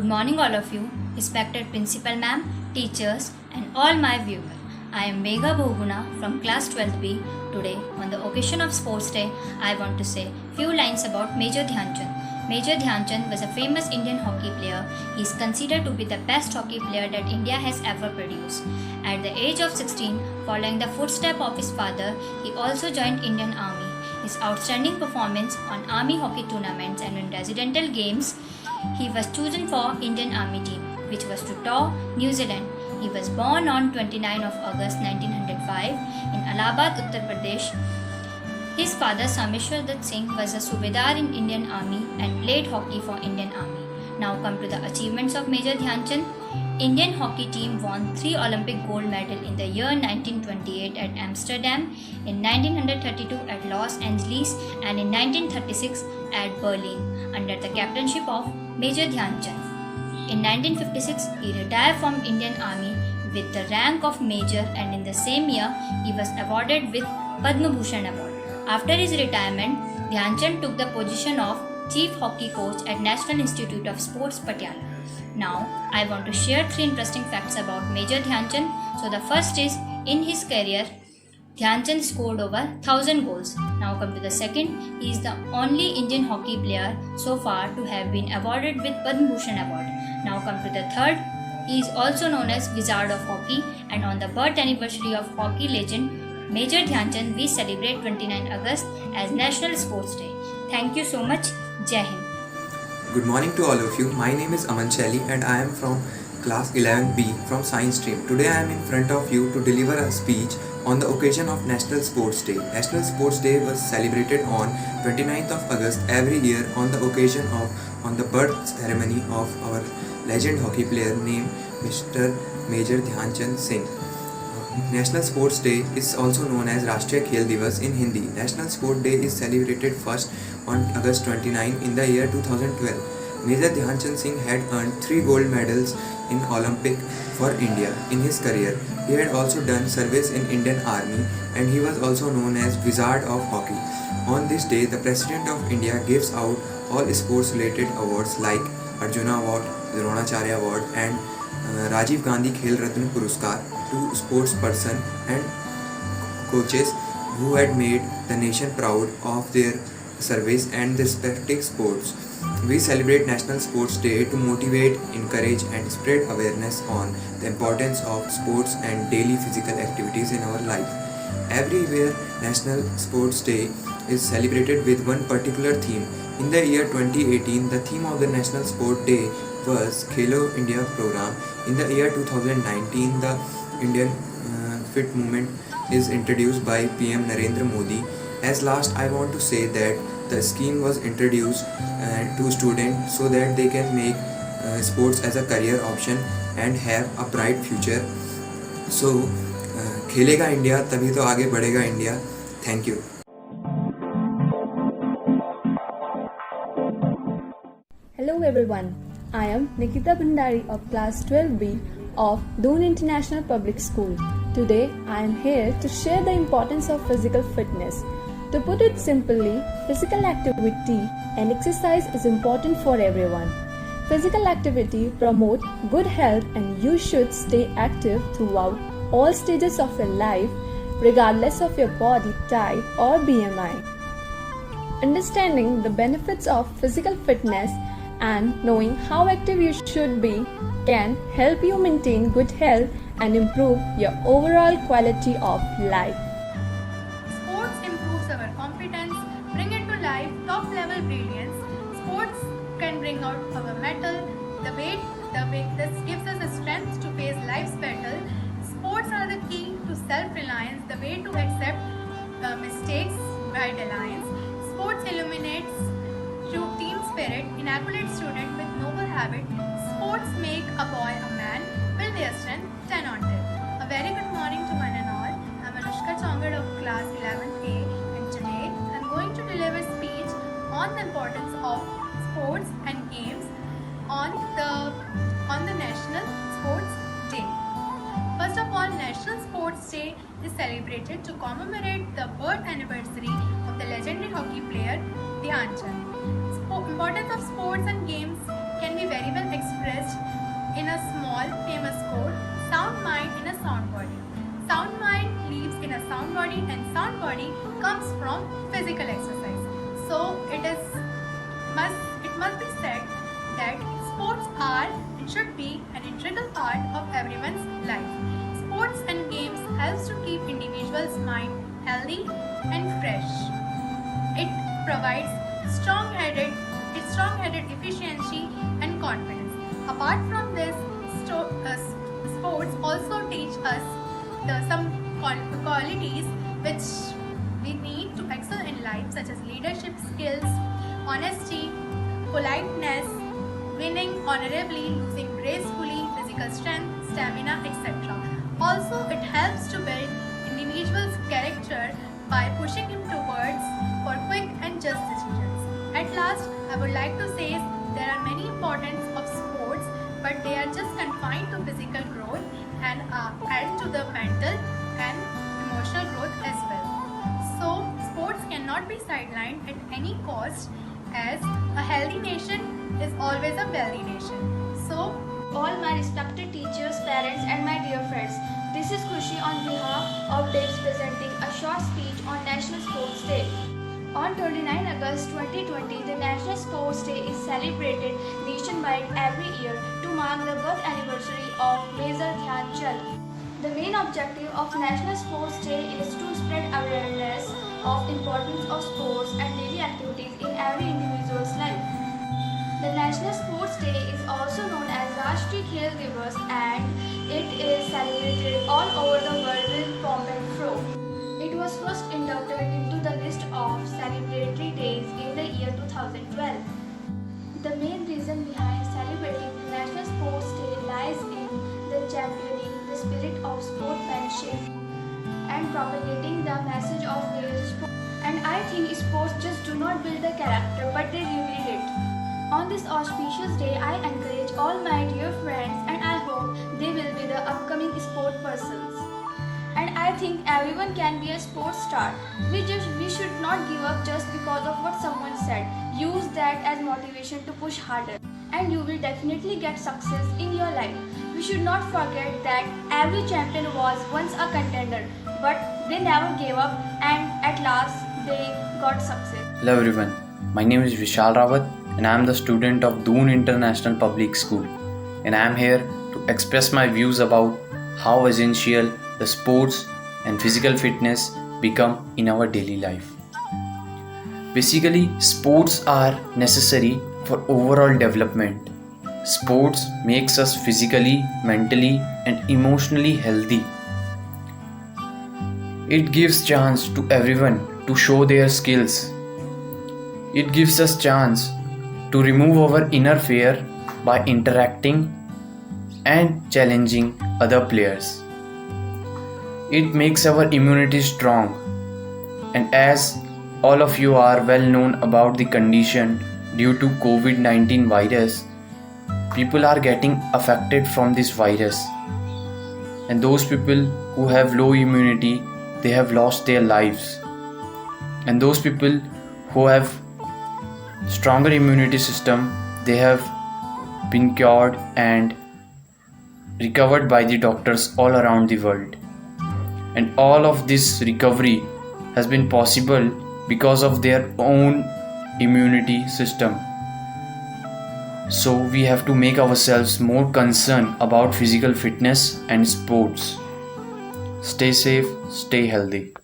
morning, all of you, respected principal ma'am, teachers, and all my viewers. I am Megha Bhoguna from class 12B. Today, on the occasion of Sports Day, I want to say few lines about Major Dhyan Chand. Major Dhyan Chand was a famous Indian hockey player. He is considered to be the best hockey player that India has ever produced. At the age of 16, following the footsteps of his father, he also joined Indian Army. His outstanding performance on Army hockey tournaments and in residential games, he was chosen for Indian Army team, which was to tour New Zealand. He was born on 29 of August 1905 in Allahabad, Uttar Pradesh. His father Sameshwar Dutt Singh was a Subedar in Indian Army and played hockey for Indian Army. Now come to the achievements of Major Dhyan Chand. Indian hockey team won 3 Olympic gold medals in the year 1928 at Amsterdam, in 1932 at Los Angeles and in 1936 at Berlin under the captainship of Major Dhyan Chand. In 1956, he retired from Indian Army with the rank of Major, and in the same year, he was awarded with Padma Bhushan Award. After his retirement, Dhyan Chand took the position of Chief Hockey Coach at National Institute of Sports, Patiala. Now, I want to share 3 interesting facts about Major Dhyan Chand. So the first is, in his career, Dhyan Chand scored over 1000 goals. Now come to the second, he is the only Indian hockey player so far to have been awarded with Padma Bhushan Award. Now come to the third, he is also known as Wizard of Hockey, and on the birth anniversary of hockey legend Major Dhyan Chand, we celebrate 29 August as National Sports Day. Thank you so much. Jai Hind. Good morning to all of you. My name is Aman Shaili and I am from class 11B from Science stream. Today I am in front of you to deliver a speech on the occasion of National Sports Day. National Sports Day was celebrated on 29th of August every year on the occasion of the birth ceremony of our legend hockey player named Mr. Major Dhyan Chand Singh. National Sports Day is also known as Rashtriya Khel Divas in Hindi. National Sport Day is celebrated first on August 29 in the year 2012. Major Dhyan Chand Singh had earned 3 gold medals in Olympic for India in his career. He had also done service in Indian Army and he was also known as Wizard of Hockey. On this day, the President of India gives out all sports related awards like Arjuna Award, Dronacharya Award and Rajiv Gandhi Khel Ratna Puraskar to sports person and coaches who had made the nation proud of their service and the respective sports. We celebrate National Sports Day to motivate, encourage and spread awareness on the importance of sports and daily physical activities in our life. Everywhere National Sports Day is celebrated with one particular theme. In the year 2018, the theme of the National Sport Day was Khelo India program. In the year 2019, the Indian Fit movement is introduced by PM Narendra Modi. As last, I want to say that the scheme was introduced to students so that they can make sports as a career option and have a bright future. So, खेलेगा India तभी तो आगे बढ़ेगा India. Thank you. Hello everyone, I am Nikita Bhandari of class 12B of Doon International Public School. Today I am here to share the importance of physical fitness. To put it simply, physical activity and exercise is important for everyone. Physical activity promotes good health and you should stay active throughout all stages of your life regardless of your body type or BMI. Understanding the benefits of physical fitness and knowing how active you should be can help you maintain good health and improve your overall quality of life. Sports improves our competence, bring it to life top level brilliance. Sports can bring out our mettle, the weight, this gives us the strength to face life's battle. Sports are the key to self-reliance, the way to accept mistakes, guide alliance. Sports illuminates through team spirit, immaculate student with noble habit. Sports make a boy a man, build their strength 10 on 10. A very good morning to one and all. I'm Anushka Chongad of class 11A and today I'm going to deliver speech on the importance of sports and games on the National Sports Day. First of all, National Sports Day is celebrated to commemorate the birth anniversary of the legendary hockey player Dhyan Chand. Importance of sports and games can be very well expressed in a small famous quote, sound mind in a sound body. Sound mind lives in a sound body and sound body comes from physical exercise. So it must be said that sports are and should be an integral part of everyone's life. Sports and games helps to keep individuals' mind healthy and fresh. It provides strong-headed efficiency and confidence. Apart from this, sports also teach us some qualities which we need to excel in life, such as leadership skills, honesty, politeness, winning honorably, losing gracefully, physical strength, stamina, etc. Also, it helps to build individual's character by pushing him towards for quick and just decisions. At last, I would like to say there are many importance of sports, but they are just confined to physical growth and add to the mental and emotional growth as well. So, sports cannot be sidelined at any cost, as a healthy nation is always a wealthy nation. So, all my respected teachers, parents and my dear friends, this is Khushi on behalf of DIPS presenting a short speech on National Sports Day. On 29 August 2020, the National Sports Day is celebrated nationwide every year to mark the birth anniversary of Major Dhyan Chand. The main objective of National Sports Day is to spread awareness of importance of sports and daily activities in every individual's life. The National Sports Day is also known as Rashtriya Khel Divas and it is celebrated all over the world with pomp and fro. It was first inducted into the list of celebratory days in the year 2012. The main reason behind celebrating the National Sports Day lies in the championing the spirit of sportsmanship and propagating the message of real sport. And I think sports just do not build the character but they reveal it. On this auspicious day, I encourage all my dear friends and I hope they will be the upcoming sport persons. And I think everyone can be a sports star. We should not give up just because of what someone said. Use that as motivation to push harder and you will definitely get success in your life. We should not forget that every champion was once a contender, but they never gave up and at last they got success. Hello everyone, my name is Vishal Rawat and I am the student of Doon International Public School and I am here to express my views about how essential the sports and physical fitness become in our daily life. Basically, sports are necessary for overall development. Sports makes us physically, mentally and emotionally healthy. It gives chance to everyone to show their skills. It gives us chance to remove our inner fear by interacting and challenging other players. It makes our immunity strong, and as all of you are well known about the condition due to COVID-19 virus, people are getting affected from this virus, and those people who have low immunity, they have lost their lives, and those people who have stronger immunity system, they have been cured and recovered by the doctors all around the world. And all of this recovery has been possible because of their own immunity system. So we have to make ourselves more concerned about physical fitness and sports. Stay safe, stay healthy.